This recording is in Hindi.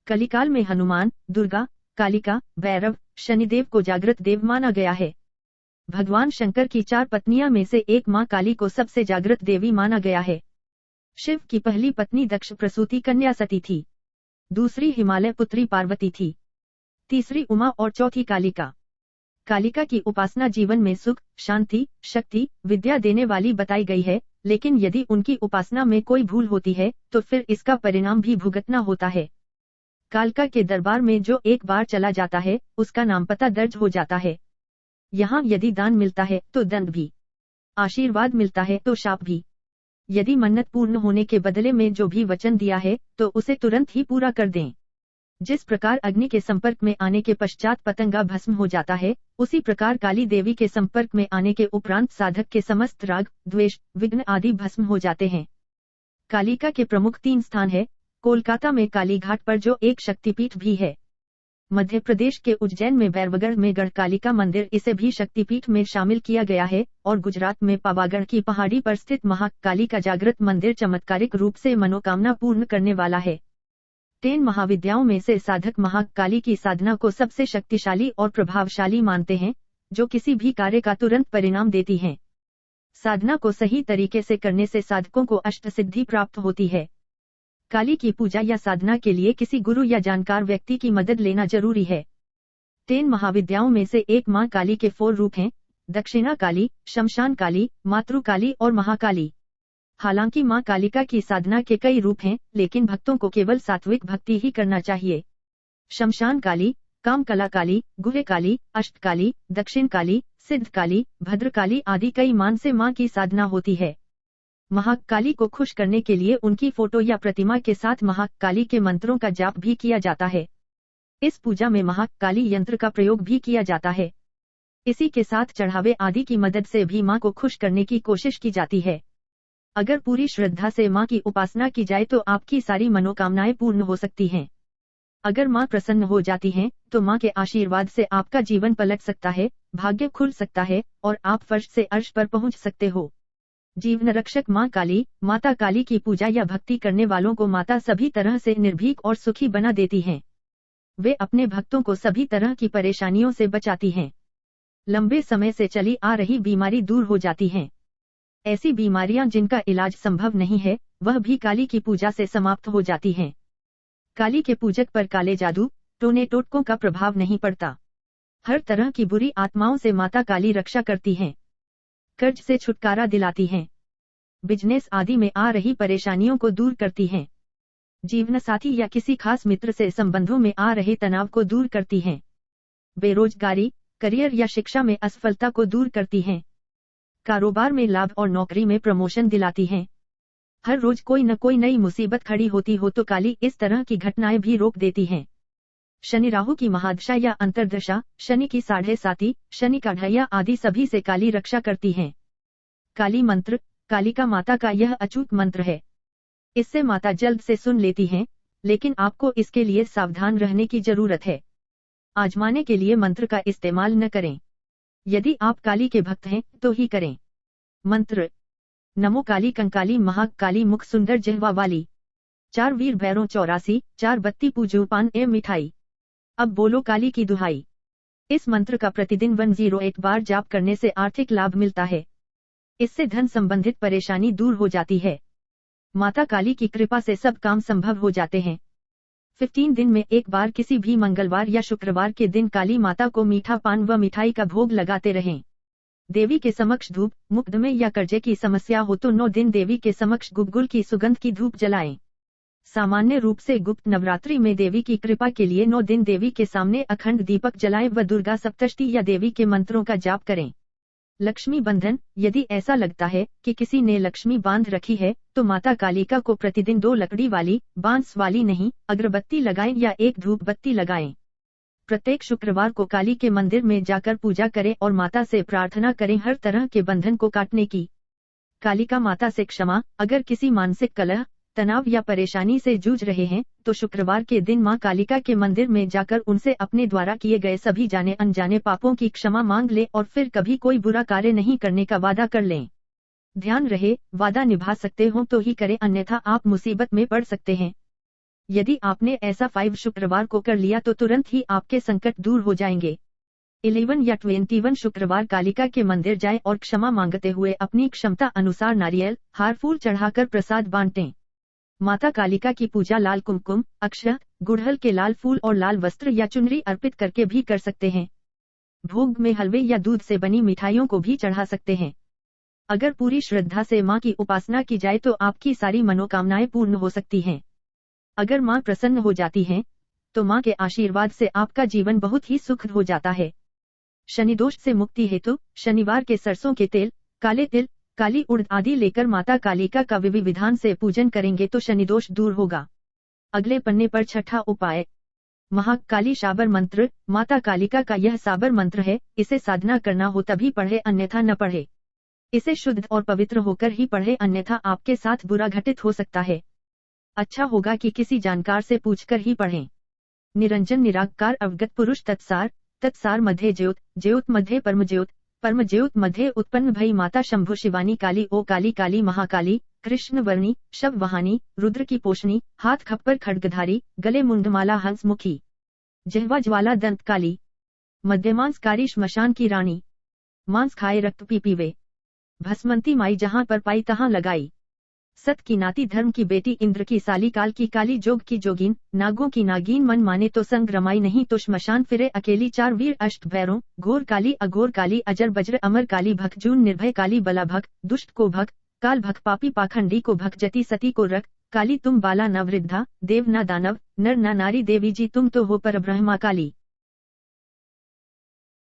कलिकाल में हनुमान, दुर्गा, कालिका, भैरव, शनिदेव को जागृत देव माना गया है। भगवान शंकर की 4 पत्नियां में से एक मां काली को सबसे जागृत देवी माना गया है। शिव की पहली पत्नी दक्ष प्रसूति कन्या सती थी। दूसरी हिमालय पुत्री पार्वती थी। तीसरी उमा और चौथी कालिका। कालिका की उपासना जीवन में सुख, शांति, शक्ति, विद्या देने वाली बताई गई है, लेकिन यदि उनकी उपासना में कोई भूल होती है तो फिर इसका परिणाम भी भुगतना होता है। कालिका के दरबार में जो एक बार चला जाता है उसका नाम पता दर्ज हो जाता है। यहाँ यदि दान मिलता है तो दंड भी, आशीर्वाद मिलता है तो शाप भी। यदि मन्नत पूर्ण होने के बदले में जो भी वचन दिया है तो उसे तुरंत ही पूरा कर दें। जिस प्रकार अग्नि के संपर्क में आने के पश्चात पतंगा भस्म हो जाता है, उसी प्रकार काली देवी के संपर्क में आने के उपरांत साधक के समस्त राग, द्वेष, विघ्न आदि भस्म हो जाते हैं। कालिका के प्रमुख 3 स्थान है। कोलकाता में काली घाट पर जो एक शक्तिपीठ भी है। मध्य प्रदेश के उज्जैन में बैरवगढ़ में गढ़ कालिका मंदिर, इसे भी शक्तिपीठ में शामिल किया गया है। और गुजरात में पावागढ़ की पहाड़ी पर स्थित महाकाली का जागृत मंदिर चमत्कारिक रूप से मनोकामना पूर्ण करने वाला है। 3 महाविद्याओं में से साधक महाकाली की साधना को सबसे शक्तिशाली और प्रभावशाली मानते हैं, जो किसी भी कार्य का तुरंत परिणाम देती हैं। साधना को सही तरीके से करने से साधकों को अष्टसिद्धि प्राप्त होती है। काली की पूजा या साधना के लिए किसी गुरु या जानकार व्यक्ति की मदद लेना जरूरी है। 3 महाविद्याओं में से एक मां काली के 4 रूप हैं: दक्षिणा काली, शमशान काली, मातृ काली और महाकाली। हालांकि मां कालिका की साधना के कई रूप हैं, लेकिन भक्तों को केवल सात्विक भक्ति ही करना चाहिए। शमशान काली, कामकला काली, गुहे काली, अष्टकाली, दक्षिण काली, सिद्ध काली, भद्रकाली आदि कई मान से मां की साधना होती है। महाकाली को खुश करने के लिए उनकी फोटो या प्रतिमा के साथ महाकाली के मंत्रों का जाप भी किया जाता है। इस पूजा में महाकाली यंत्र का प्रयोग भी किया जाता है। इसी के साथ चढ़ावे आदि की मदद से भी मां को खुश करने की कोशिश की जाती है। अगर पूरी श्रद्धा से मां की उपासना की जाए तो आपकी सारी मनोकामनाएं पूर्ण हो सकती हैं। अगर मां प्रसन्न हो जाती हैं, तो मां के आशीर्वाद से आपका जीवन पलट सकता है, भाग्य खुल सकता है और आप फर्श से अर्श पर पहुंच सकते हो। जीवन रक्षक मां काली, माता काली की पूजा या भक्ति करने वालों को माता सभी तरह से निर्भीक और सुखी बना देती हैं। वे अपने भक्तों को सभी तरह की परेशानियों से बचाती हैं। लंबे समय से चली आ रही बीमारी दूर हो जाती हैं। ऐसी बीमारियां जिनका इलाज संभव नहीं है, वह भी काली की पूजा से समाप्त हो जाती हैं। काली के पूजक पर काले जादू, टोने टोटकों का प्रभाव नहीं पड़ता। हर तरह की बुरी आत्माओं से माता काली रक्षा करती हैं। कर्ज से छुटकारा दिलाती हैं। बिजनेस आदि में आ रही परेशानियों को दूर करती हैं। जीवन साथी या किसी खास मित्र से संबंधों में आ रहे तनाव को दूर करती हैं। बेरोजगारी, करियर या शिक्षा में असफलता को दूर करती हैं। कारोबार में लाभ और नौकरी में प्रमोशन दिलाती हैं। हर रोज कोई न कोई नई मुसीबत खड़ी होती हो तो काली इस तरह की घटनाएं भी रोक देती हैं। शनि राहु की महादशा या अंतर्दशा, शनि की 7.5, शनि का ढैया आदि सभी से काली रक्षा करती हैं। काली मंत्र, कालिका माता का यह अचूक मंत्र है। इससे माता जल्द से सुन लेती हैं, लेकिन आपको इसके लिए सावधान रहने की जरूरत है। आजमाने के लिए मंत्र का इस्तेमाल न करें। यदि आप काली के भक्त हैं तो ही करें। मंत्र: नमो काली कंकाली महाकाली मुख सुंदर जिह्वा वाली, 4 वीर भैरों 84, 4 बत्ती पूजो पान ए मिठाई, अब बोलो काली की दुहाई। इस मंत्र का प्रतिदिन 108 बार जाप करने से आर्थिक लाभ मिलता है। इससे धन संबंधित परेशानी दूर हो जाती है। माता काली की कृपा से सब काम संभव हो जाते हैं। 15 दिन में एक बार किसी भी मंगलवार या शुक्रवार के दिन काली माता को मीठा पान व मिठाई का भोग लगाते रहें। देवी के समक्ष धूप, मुकदमे या कर्जे की समस्या हो तो 9 दिन देवी के समक्ष गुग्गुल की सुगंध की धूप जलाएं। सामान्य रूप से गुप्त नवरात्रि में देवी की कृपा के लिए 9 दिन देवी के सामने अखंड दीपक जलाएं व दुर्गा सप्तशती या देवी के मंत्रों का जाप करें। लक्ष्मी बंधन: यदि ऐसा लगता है कि किसी ने लक्ष्मी बांध रखी है तो माता कालिका को प्रतिदिन 2 लकड़ी वाली, बांस वाली नहीं, अगरबत्ती लगाएं या एक धूप बत्ती लगाएं। प्रत्येक शुक्रवार को काली के मंदिर में जाकर पूजा करें और माता से प्रार्थना करें हर तरह के बंधन को काटने की। कालिका माता से क्षमा: अगर किसी मानसिक कलह, तनाव या परेशानी से जूझ रहे हैं तो शुक्रवार के दिन मां कालिका के मंदिर में जाकर उनसे अपने द्वारा किए गए सभी जाने अनजाने पापों की क्षमा मांग लें और फिर कभी कोई बुरा कार्य नहीं करने का वादा कर लें। ध्यान रहे, वादा निभा सकते हो तो ही करें, अन्यथा आप मुसीबत में पड़ सकते हैं। यदि आपने ऐसा 5 शुक्रवार को कर लिया तो तुरंत ही आपके संकट दूर हो जाएंगे। 11 या 21 शुक्रवार कालिका के मंदिर जाएं और क्षमा मांगते हुए अपनी क्षमता अनुसार नारियल, हार, फूल चढ़ाकर प्रसाद बांटें। माता कालिका की पूजा लाल कुमकुम, अक्षत, गुड़हल के लाल फूल और लाल वस्त्र या चुनरी अर्पित करके भी कर सकते हैं। भोग में हलवे या दूध से बनी मिठाइयों को भी चढ़ा सकते हैं। अगर पूरी श्रद्धा से मां की उपासना की जाए तो आपकी सारी मनोकामनाएं पूर्ण हो सकती हैं। अगर मां प्रसन्न हो जाती हैं, तो मां के आशीर्वाद से आपका जीवन बहुत ही सुखद हो जाता है। शनि दोष से मुक्ति हेतु शनिवार के सरसों के तेल, काले तिल, काली उड़द आदि लेकर माता कालिका का विधि विधान से पूजन करेंगे तो शनि दोष दूर होगा। अगले पन्ने पर छठा उपाय, महाकाली शाबर मंत्र। माता कालिका का यह साबर मंत्र है, इसे साधना करना हो तभी पढ़े अन्यथा न पढ़े। इसे शुद्ध और पवित्र होकर ही पढ़े अन्यथा आपके साथ बुरा घटित हो सकता है। अच्छा होगा कि किसी जानकार से पूछकर ही पढ़ें। निरंजन निराकार अवगत पुरुष तत्सार, तत्सार मध्य ज्योत, ज्योत मध्य परम ज्योत, परम ज्योत मध्य उत्पन्न भई माता शंभु शिवानी काली ओ काली काली महाकाली, कृष्ण वर्णी, शव वहानी, रुद्र की पोषणी, हाथ खप्पर खड्गधारी, गले मुंडमाला हंस मुखी, जिह्वा ज्वाला दंत काली, मध्यमांसकारी श्मशान की रानी, मांस खाए रक्त पी पीवे, भस्मंती माई जहां पर पाई तहां लगाई, सत की नाती धर्म की बेटी इंद्र की साली काल की काली जोग की जोगिन, नागों की नागिन मन माने तो संग रमाई नहीं तो श्मशान फिरे अकेली, चार वीर अष्ट भैरों, घोर काली अघोर काली अजर बज्र अमर काली भखजून निर्भय काली बला भक, दुष्ट को भक, काल भक पापी पाखंडी को भक, जति सती को रख, काली तुम बाला न वृद्धा, देव न दानव, नर न नारी, देवी जी तुम तो हो पर ब्रह्मा काली।